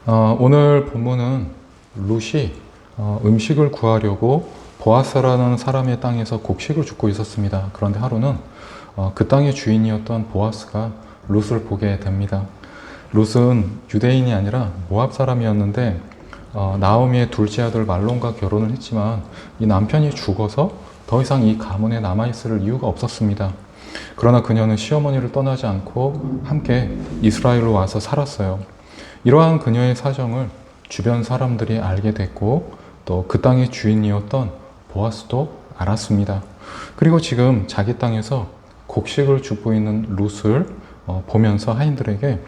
오늘 본문은 룻이 음식을 구하려고 보아스라는 사람의 땅에서 곡식을 줍고 있었습니다. 그런데 하루는 그 땅의 주인이었던 보아스가 룻을 보게 됩니다. 룻은 유대인이 아니라 모압 사람이었는데 나오미의 둘째 아들 말론과 결혼을 했지만 이 남편이 죽어서 더 이상 이 가문에 남아있을 이유가 없었습니다. 그러나 그녀는 시어머니를 떠나지 않고 함께 이스라엘로 와서 살았어요. 이러한 그녀의 사정을 주변 사람들이 알게 됐고 또 그 땅의 주인이었던 보아스도 알았습니다. 그리고 지금 자기 땅에서 곡식을 줍고 있는 룻을 보면서 하인들에게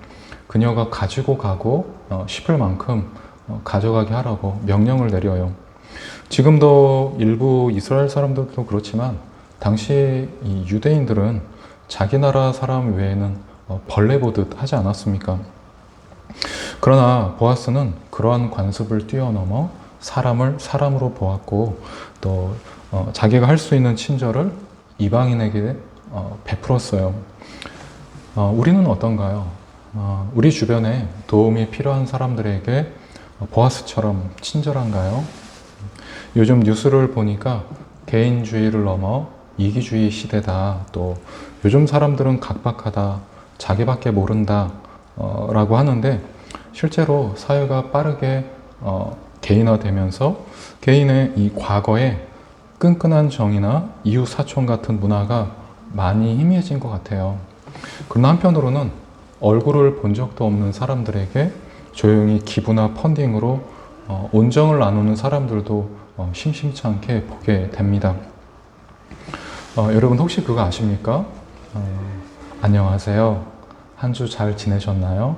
그녀가 가지고 가고 싶을 만큼 가져가게 하라고 명령을 내려요. 지금도 일부 이스라엘 사람들도 그렇지만 당시 이 유대인들은 자기 나라 사람 외에는 벌레 보듯 하지 않았습니까? 그러나 보아스는 그러한 관습을 뛰어넘어 사람을 사람으로 보았고 또 자기가 할 수 있는 친절을 이방인에게 베풀었어요. 우리는 어떤가요? 우리 주변에 도움이 필요한 사람들에게 보아스처럼 친절한가요? 요즘 뉴스를 보니까 개인주의를 넘어 이기주의 시대다. 또 요즘 사람들은 각박하다. 자기밖에 모른다. 라고 하는데 실제로 사회가 빠르게 개인화되면서 개인의 이 과거에 끈끈한 정이나 이웃사촌 같은 문화가 많이 희미해진 것 같아요. 그러나 한편으로는 얼굴을 본 적도 없는 사람들에게 조용히 기부나 펀딩으로 온정을 나누는 사람들도 심심치 않게 보게 됩니다. 여러분 혹시 그거 아십니까? 안녕하세요. 한 주 잘 지내셨나요?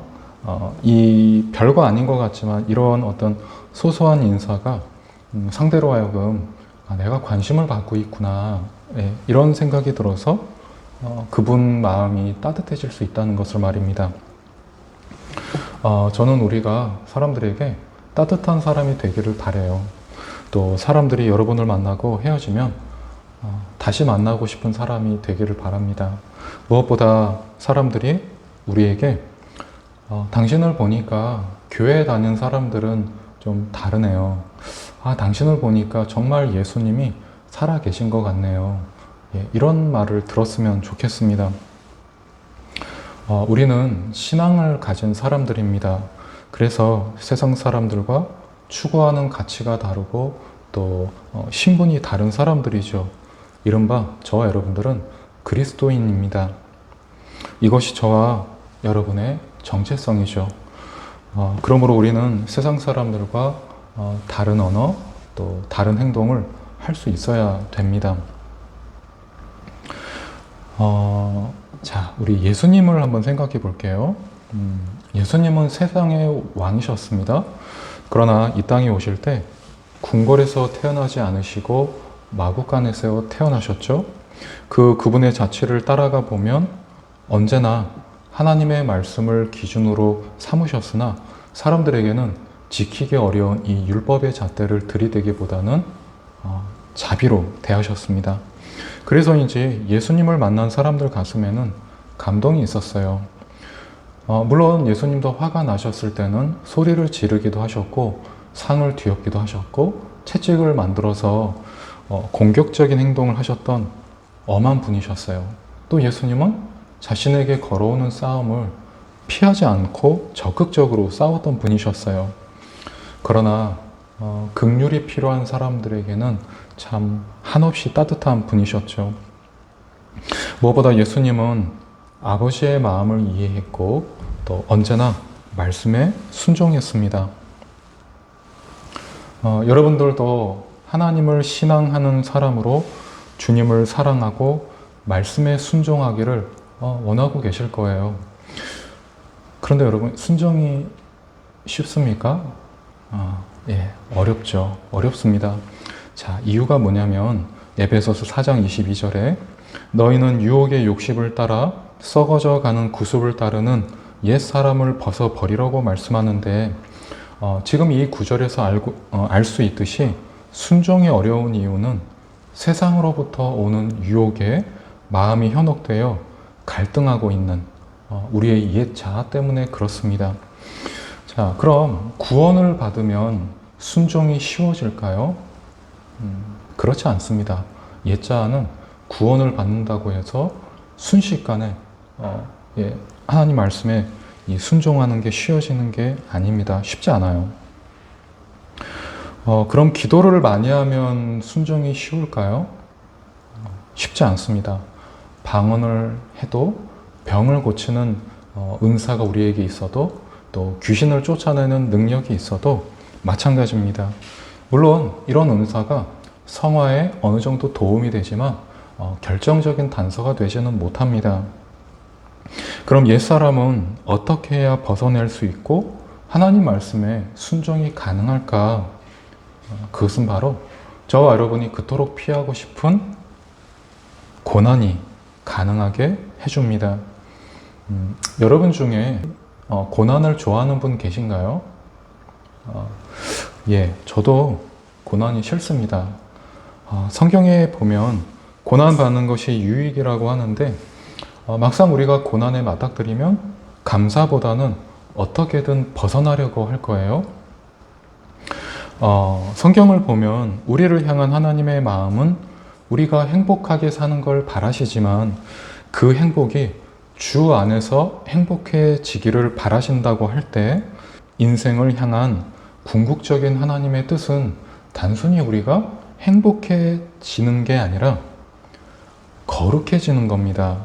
이 별거 아닌 것 같지만 이런 어떤 소소한 인사가 상대로 하여금 내가 관심을 받고 있구나 이런 생각이 들어서 그분 마음이 따뜻해질 수 있다는 것을 말입니다. 저는 우리가 사람들에게 따뜻한 사람이 되기를 바라요. 또 사람들이 여러분을 만나고 헤어지면 다시 만나고 싶은 사람이 되기를 바랍니다. 무엇보다 사람들이 우리에게 당신을 보니까 교회에 다니는 사람들은 좀 다르네요. 당신을 보니까 정말 예수님이 살아 계신 것 같네요. 이런 말을 들었으면 좋겠습니다. 우리는 신앙을 가진 사람들입니다. 그래서 세상 사람들과 추구하는 가치가 다르고 또 신분이 다른 사람들이죠. 이른바 저와 여러분들은 그리스도인입니다. 이것이 저와 여러분의 정체성이죠. 그러므로 우리는 세상 사람들과 다른 언어 또 다른 행동을 할 수 있어야 됩니다. 자, 우리 예수님을 한번 생각해 볼게요. 예수님은 세상의 왕이셨습니다. 그러나 이 땅에 오실 때 궁궐에서 태어나지 않으시고 마구간에서 태어나셨죠. 그분의 자취를 따라가 보면 언제나 하나님의 말씀을 기준으로 삼으셨으나 사람들에게는 지키기 어려운 이 율법의 잣대를 들이대기보다는 자비로 대하셨습니다. 그래서인지 예수님을 만난 사람들 가슴에는 감동이 있었어요. 물론 예수님도 화가 나셨을 때는 소리를 지르기도 하셨고 상을 뒤엎기도 하셨고 채찍을 만들어서 공격적인 행동을 하셨던 엄한 분이셨어요. 또 예수님은 자신에게 걸어오는 싸움을 피하지 않고 적극적으로 싸웠던 분이셨어요. 그러나 긍휼이 필요한 사람들에게는 참 한없이 따뜻한 분이셨죠. 무엇보다 예수님은 아버지의 마음을 이해했고 또 언제나 말씀에 순종했습니다. 여러분들도 하나님을 신앙하는 사람으로 주님을 사랑하고 말씀에 순종하기를 원하고 계실 거예요. 그런데 여러분, 순종이 쉽습니까? 어렵죠. 어렵습니다. 자, 이유가 뭐냐면 에베소서 4장 22절에 너희는 유혹의 욕심을 따라 썩어져 가는 구습을 따르는 옛 사람을 벗어버리라고 말씀하는데 지금 이 구절에서 알 수 있듯이 순종이 어려운 이유는 세상으로부터 오는 유혹에 마음이 현혹되어 갈등하고 있는 우리의 옛 자아 때문에 그렇습니다. 자, 그럼 구원을 받으면 순종이 쉬워질까요? 그렇지 않습니다. 옛자는 구원을 받는다고 해서 순식간에 하나님 말씀에 이 순종하는 게 쉬워지는 게 아닙니다. 쉽지 않아요. 그럼 기도를 많이 하면 순종이 쉬울까요? 쉽지 않습니다. 방언을 해도 병을 고치는 은사가 우리에게 있어도 또 귀신을 쫓아내는 능력이 있어도 마찬가지입니다. 물론 이런 은사가 성화에 어느 정도 도움이 되지만 결정적인 단서가 되지는 못합니다. 그럼 옛사람은 어떻게 해야 벗어낼 수 있고 하나님 말씀에 순종이 가능할까? 그것은 바로 저와 여러분이 그토록 피하고 싶은 고난이 가능하게 해줍니다. 여러분 중에 고난을 좋아하는 분 계신가요? 저도 고난이 싫습니다. 성경에 보면 고난받는 것이 유익이라고 하는데 막상 우리가 고난에 맞닥뜨리면 감사보다는 어떻게든 벗어나려고 할 거예요. 성경을 보면 우리를 향한 하나님의 마음은 우리가 행복하게 사는 걸 바라시지만 그 행복이 주 안에서 행복해지기를 바라신다고 할 때 인생을 향한 궁극적인 하나님의 뜻은 단순히 우리가 행복해지는 게 아니라 거룩해지는 겁니다.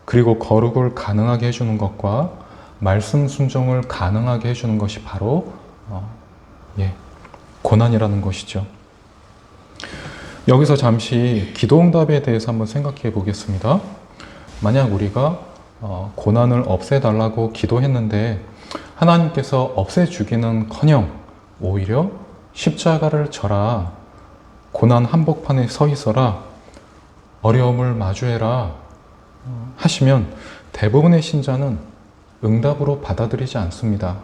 그리고 거룩을 가능하게 해주는 것과 말씀 순종을 가능하게 해주는 것이 바로 고난이라는 것이죠. 여기서 잠시 기도응답에 대해서 한번 생각해 보겠습니다. 만약 우리가 고난을 없애달라고 기도했는데 하나님께서 없애주기는커녕 오히려 십자가를 져라, 고난 한복판에 서 있어라, 어려움을 마주해라 하시면 대부분의 신자는 응답으로 받아들이지 않습니다.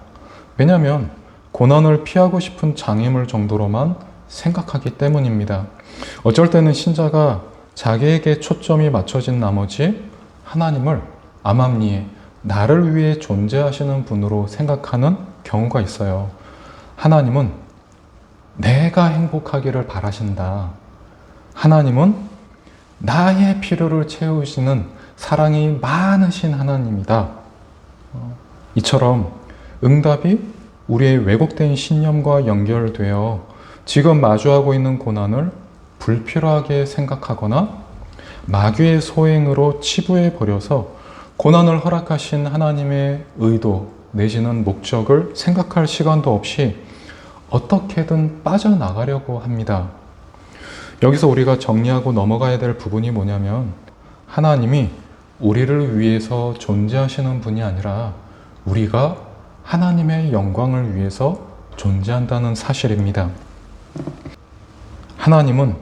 왜냐하면 고난을 피하고 싶은 장애물 정도로만 생각하기 때문입니다. 어쩔 때는 신자가 자기에게 초점이 맞춰진 나머지 하나님을 암암리에 나를 위해 존재하시는 분으로 생각하는 경우가 있어요. 하나님은 내가 행복하기를 바라신다. 하나님은 나의 필요를 채우시는 사랑이 많으신 하나님이다. 이처럼 응답이 우리의 왜곡된 신념과 연결되어 지금 마주하고 있는 고난을 불필요하게 생각하거나 마귀의 소행으로 치부해 버려서 고난을 허락하신 하나님의 의도 내지는 목적을 생각할 시간도 없이 어떻게든 빠져나가려고 합니다. 여기서 우리가 정리하고 넘어가야 될 부분이 뭐냐면 하나님이 우리를 위해서 존재하시는 분이 아니라 우리가 하나님의 영광을 위해서 존재한다는 사실입니다. 하나님은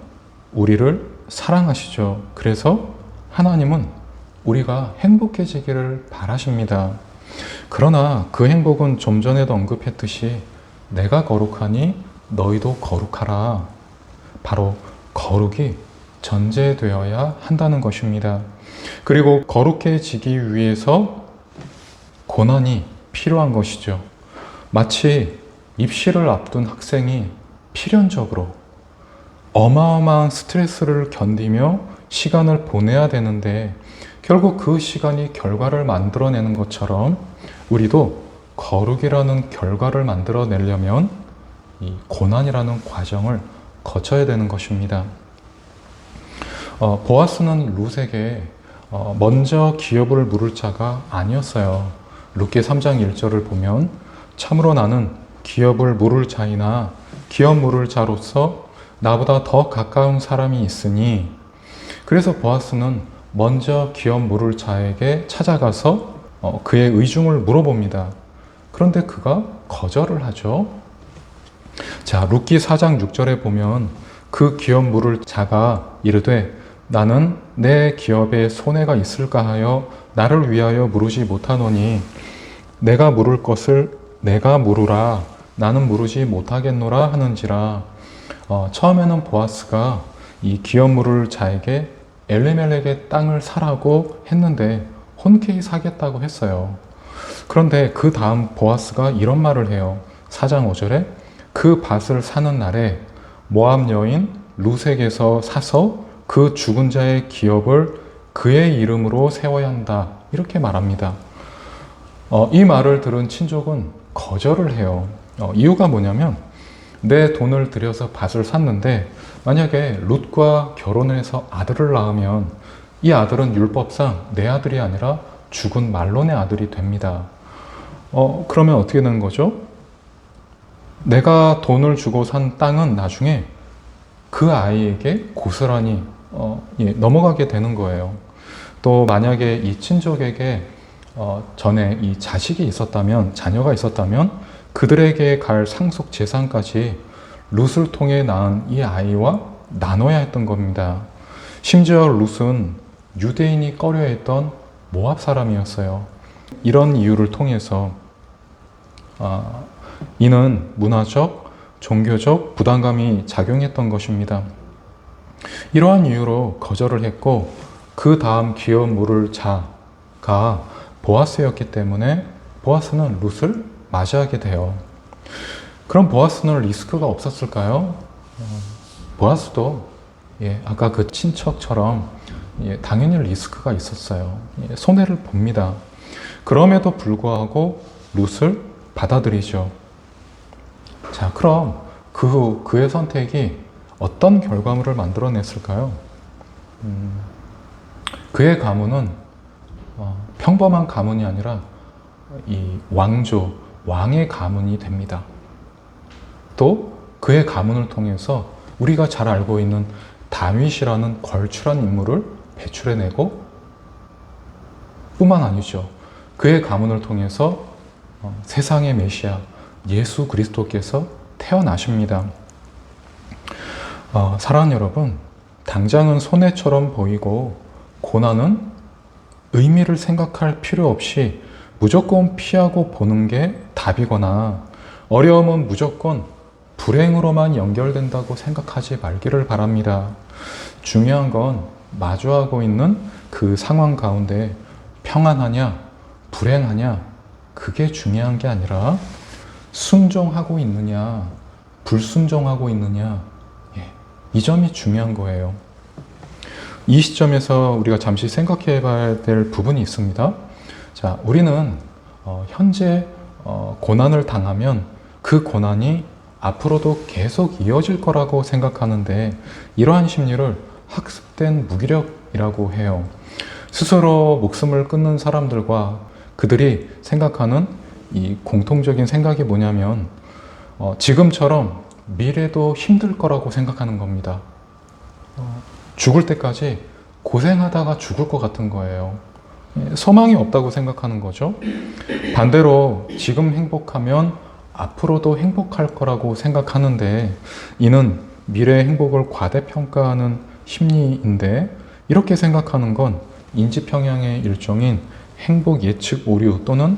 우리를 사랑하시죠. 그래서 하나님은 우리가 행복해지기를 바라십니다. 그러나 그 행복은 좀 전에도 언급했듯이 내가 거룩하니 너희도 거룩하라. 바로 거룩이 전제되어야 한다는 것입니다. 그리고 거룩해지기 위해서 고난이 필요한 것이죠. 마치 입시를 앞둔 학생이 필연적으로 어마어마한 스트레스를 견디며 시간을 보내야 되는데 결국 그 시간이 결과를 만들어내는 것처럼 우리도 거룩이라는 결과를 만들어내려면 이 고난이라는 과정을 거쳐야 되는 것입니다. 보아스는 룻에게 먼저 기업을 물을 자가 아니었어요. 룻기 3장 1절을 보면 참으로 나는 기업을 물을 자이나 기업 물을 자로서 나보다 더 가까운 사람이 있으니, 그래서 보아스는 먼저 기업 물을 자에게 찾아가서 그의 의중을 물어봅니다. 그런데 그가 거절을 하죠. 자, 룻기 4장 6절에 보면 그 기업 물을 자가 이르되 나는 내 기업에 손해가 있을까 하여 나를 위하여 물으지 못하노니 내가 물을 것을 내가 물으라, 나는 물으지 못하겠노라 하는지라. 처음에는 보아스가 이 기업 물을 자에게 엘리멜렉의 땅을 사라고 했는데 흔쾌히 사겠다고 했어요. 그런데 그 다음 보아스가 이런 말을 해요. 4장 5절에 그 밭을 사는 날에 모압 여인 룻에게서 사서 그 죽은 자의 기업을 그의 이름으로 세워야 한다. 이렇게 말합니다. 이 말을 들은 친족은 거절을 해요. 이유가 뭐냐면 내 돈을 들여서 밭을 샀는데 만약에 룻과 결혼을 해서 아들을 낳으면 이 아들은 율법상 내 아들이 아니라 죽은 말론의 아들이 됩니다. 그러면 어떻게 되는 거죠? 내가 돈을 주고 산 땅은 나중에 그 아이에게 고스란히 넘어가게 되는 거예요. 또 만약에 이 친족에게 전에 이 자식이 있었다면, 자녀가 있었다면 그들에게 갈 상속 재산까지 룻을 통해 낳은 이 아이와 나눠야 했던 겁니다. 심지어 룻은 유대인이 꺼려했던 모압 사람이었어요. 이런 이유를 통해서 이는 문화적, 종교적 부담감이 작용했던 것입니다. 이러한 이유로 거절을 했고 그 다음 기업 물을 자가 보아스였기 때문에 보아스는 룻을 맞이하게 돼요. 그럼 보아스는 리스크가 없었을까요? 보아스도 아까 그 친척처럼 당연히 리스크가 있었어요. 손해를 봅니다. 그럼에도 불구하고 룻을 받아들이죠. 자, 그럼 그 후 그의 선택이 어떤 결과물을 만들어냈을까요? 그의 가문은 평범한 가문이 아니라 이 왕조, 왕의 가문이 됩니다. 또 그의 가문을 통해서 우리가 잘 알고 있는 다윗이라는 걸출한 인물을 배출해내고 뿐만 아니죠. 그의 가문을 통해서 세상의 메시아 예수 그리스도께서 태어나십니다. 사랑하는 여러분, 당장은 손해처럼 보이고 고난은 의미를 생각할 필요 없이 무조건 피하고 보는 게 답이거나 어려움은 무조건 불행으로만 연결된다고 생각하지 말기를 바랍니다. 중요한 건 마주하고 있는 그 상황 가운데 평안하냐, 불행하냐, 그게 중요한 게 아니라 순종하고 있느냐, 불순종하고 있느냐, 이 점이 중요한 거예요. 이 시점에서 우리가 잠시 생각해 봐야 될 부분이 있습니다. 자, 우리는 현재 고난을 당하면 그 고난이 앞으로도 계속 이어질 거라고 생각하는데 이러한 심리를 학습된 무기력이라고 해요. 스스로 목숨을 끊는 사람들과 그들이 생각하는 이 공통적인 생각이 뭐냐면 지금처럼 미래도 힘들 거라고 생각하는 겁니다. 죽을 때까지 고생하다가 죽을 것 같은 거예요. 소망이 없다고 생각하는 거죠. 반대로 지금 행복하면 앞으로도 행복할 거라고 생각하는데 이는 미래의 행복을 과대평가하는 심리인데 이렇게 생각하는 건 인지평양의 일종인 행복 예측 오류 또는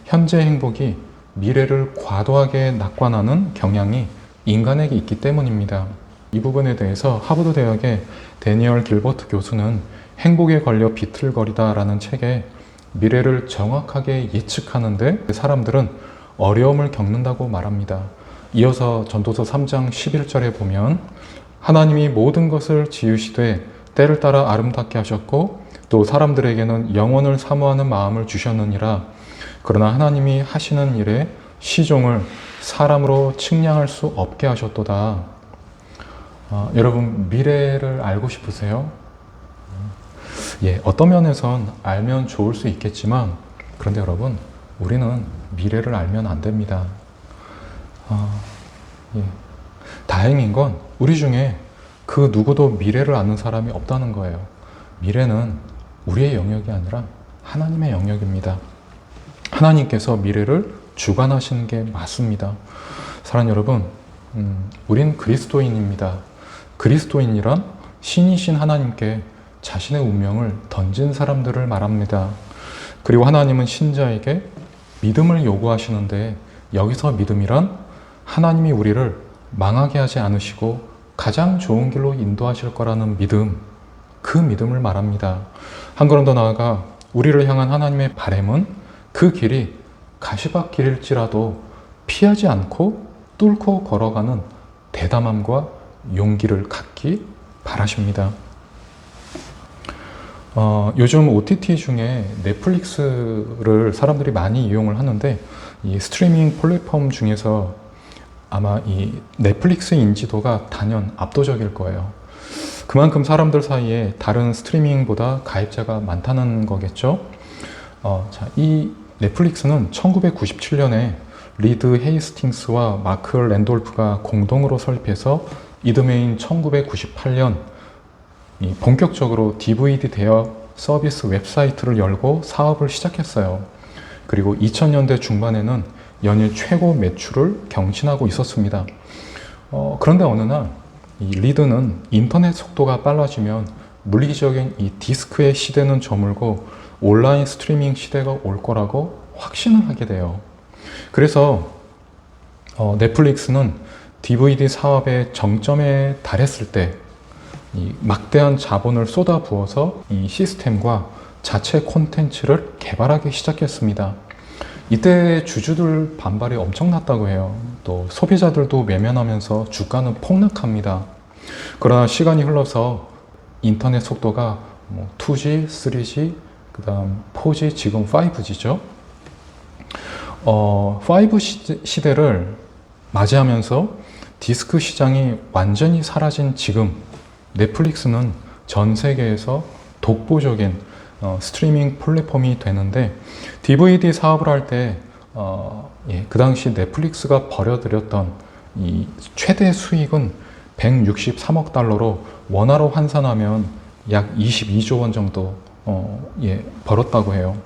현재 행복이 미래를 과도하게 낙관하는 경향이 인간에게 있기 때문입니다. 이 부분에 대해서 하버드 대학의 데니얼 길버트 교수는 행복에 걸려 비틀거리다 라는 책에 미래를 정확하게 예측하는데 사람들은 어려움을 겪는다고 말합니다. 이어서 전도서 3장 11절에 보면 하나님이 모든 것을 지으시되 때를 따라 아름답게 하셨고 또 사람들에게는 영원을 사모하는 마음을 주셨느니라. 그러나 하나님이 하시는 일에 시종을 사람으로 측량할 수 없게 하셨도다. 여러분 미래를 알고 싶으세요? 어떤 면에선 알면 좋을 수 있겠지만 그런데 여러분 우리는 미래를 알면 안 됩니다. 다행인 건 우리 중에 그 누구도 미래를 아는 사람이 없다는 거예요. 미래는 우리의 영역이 아니라 하나님의 영역입니다. 하나님께서 미래를 주관하시는 게 맞습니다. 사랑하는 여러분, 우린 그리스도인입니다. 그리스도인이란 신이신 하나님께 자신의 운명을 던진 사람들을 말합니다. 그리고 하나님은 신자에게 믿음을 요구하시는데 여기서 믿음이란 하나님이 우리를 망하게 하지 않으시고 가장 좋은 길로 인도하실 거라는 믿음, 그 믿음을 말합니다. 한 걸음 더 나아가 우리를 향한 하나님의 바람은 그 길이 가시밭길일지라도 피하지 않고 뚫고 걸어가는 대담함과 용기를 갖기 바라십니다. 요즘 OTT 중에 넷플릭스를 사람들이 많이 이용을 하는데, 이 스트리밍 플랫폼 중에서 아마 이 넷플릭스 인지도가 단연 압도적일 거예요. 그만큼 사람들 사이에 다른 스트리밍보다 가입자가 많다는 거겠죠. 이 넷플릭스는 1997년에 리드 헤이스팅스와 마크 랜돌프가 공동으로 설립해서 이듬해인 1998년 본격적으로 DVD 대여 서비스 웹사이트를 열고 사업을 시작했어요. 그리고 2000년대 중반에는 연일 최고 매출을 경신하고 있었습니다. 그런데 어느 날 이 리드는 인터넷 속도가 빨라지면 물리적인 이 디스크의 시대는 저물고 온라인 스트리밍 시대가 올 거라고 확신을 하게 돼요. 그래서 넷플릭스는 DVD 사업의 정점에 달했을 때 이 막대한 자본을 쏟아부어서 이 시스템과 자체 콘텐츠를 개발하기 시작했습니다. 이때 주주들 반발이 엄청났다고 해요. 또 소비자들도 외면하면서 주가는 폭락합니다. 그러나 시간이 흘러서 인터넷 속도가 2G, 3G, 그 다음 4G, 지금 5G죠. 5 시대를 맞이하면서 디스크 시장이 완전히 사라진 지금, 넷플릭스는 전 세계에서 독보적인 스트리밍 플랫폼이 되는데, DVD 사업을 할 때 그 당시 넷플릭스가 벌여들였던 이 최대 수익은 163억 달러로 원화로 환산하면 약 22조 원 정도 벌었다고 해요.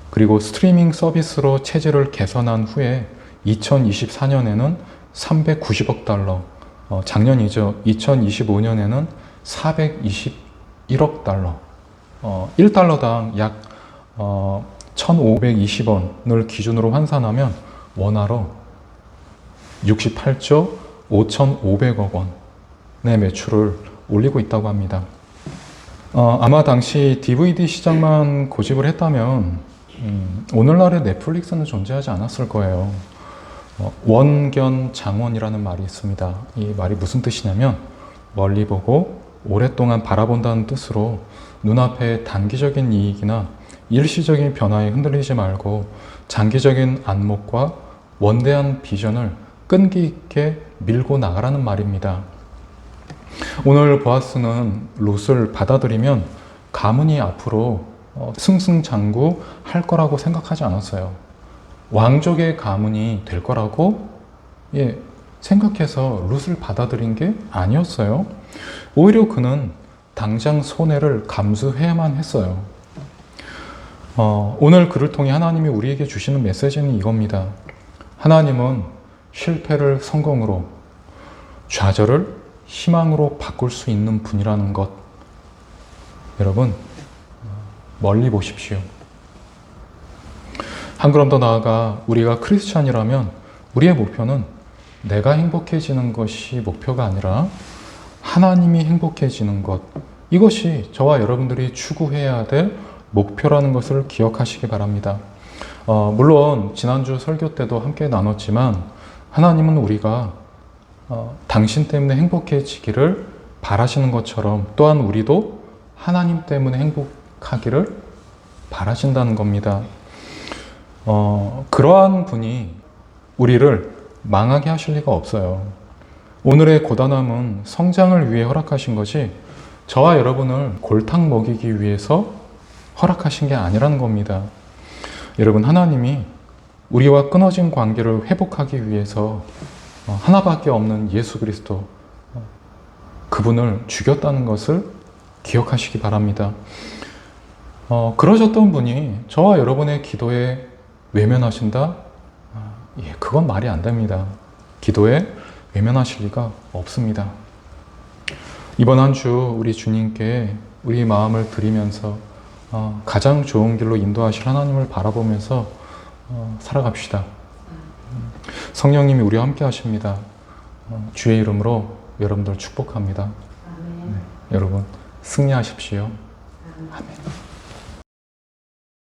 그리고 스트리밍 서비스로 체질을 개선한 후에 2024년에는 390억 달러, 작년이죠. 2025년에는 421억 달러, 1달러당 약 1,520원을 기준으로 환산하면 원화로 68조 5,500억 원의 매출을 올리고 있다고 합니다. 아마 당시 DVD 시장만 고집을 했다면 오늘날의 넷플릭스는 존재하지 않았을 거예요. 원견장원이라는 말이 있습니다. 이 말이 무슨 뜻이냐면, 멀리 보고 오랫동안 바라본다는 뜻으로 눈앞의 단기적인 이익이나 일시적인 변화에 흔들리지 말고 장기적인 안목과 원대한 비전을 끈기 있게 밀고 나가라는 말입니다. 오늘 보아스는 롯을 받아들이면 가문이 앞으로 승승장구 할 거라고 생각하지 않았어요. 왕족의 가문이 될 거라고 생각해서 롯을 받아들인 게 아니었어요. 오히려 그는 당장 손해를 감수해야만 했어요. 오늘 글을 통해 하나님이 우리에게 주시는 메시지는 이겁니다. 하나님은 실패를 성공으로, 좌절을 희망으로 바꿀 수 있는 분이라는 것, 여러분 멀리 보십시오. 한 걸음 더 나아가 우리가 크리스찬이라면 우리의 목표는 내가 행복해지는 것이 목표가 아니라 하나님이 행복해지는 것, 이것이 저와 여러분들이 추구해야 될 목표라는 것을 기억하시기 바랍니다. 물론 지난주 설교 때도 함께 나눴지만 하나님은 우리가 당신 때문에 행복해지기를 바라시는 것처럼 또한 우리도 하나님 때문에 행복하기를 바라신다는 겁니다. 그러한 분이 우리를 망하게 하실 리가 없어요. 오늘의 고단함은 성장을 위해 허락하신 것이 저와 여러분을 골탕 먹이기 위해서 허락하신 게 아니라는 겁니다. 여러분, 하나님이 우리와 끊어진 관계를 회복하기 위해서 하나밖에 없는 예수 그리스도, 그분을 죽였다는 것을 기억하시기 바랍니다. 그러셨던 분이 저와 여러분의 기도에 외면하신다? 그건 말이 안 됩니다. 기도에 외면하실 리가 없습니다. 이번 한 주 우리 주님께 우리 마음을 드리면서 가장 좋은 길로 인도하실 하나님을 바라보면서 살아갑시다. 성령님이 우리와 함께 하십니다. 주의 이름으로 여러분들 축복합니다. 네, 여러분 승리하십시오. 아멘.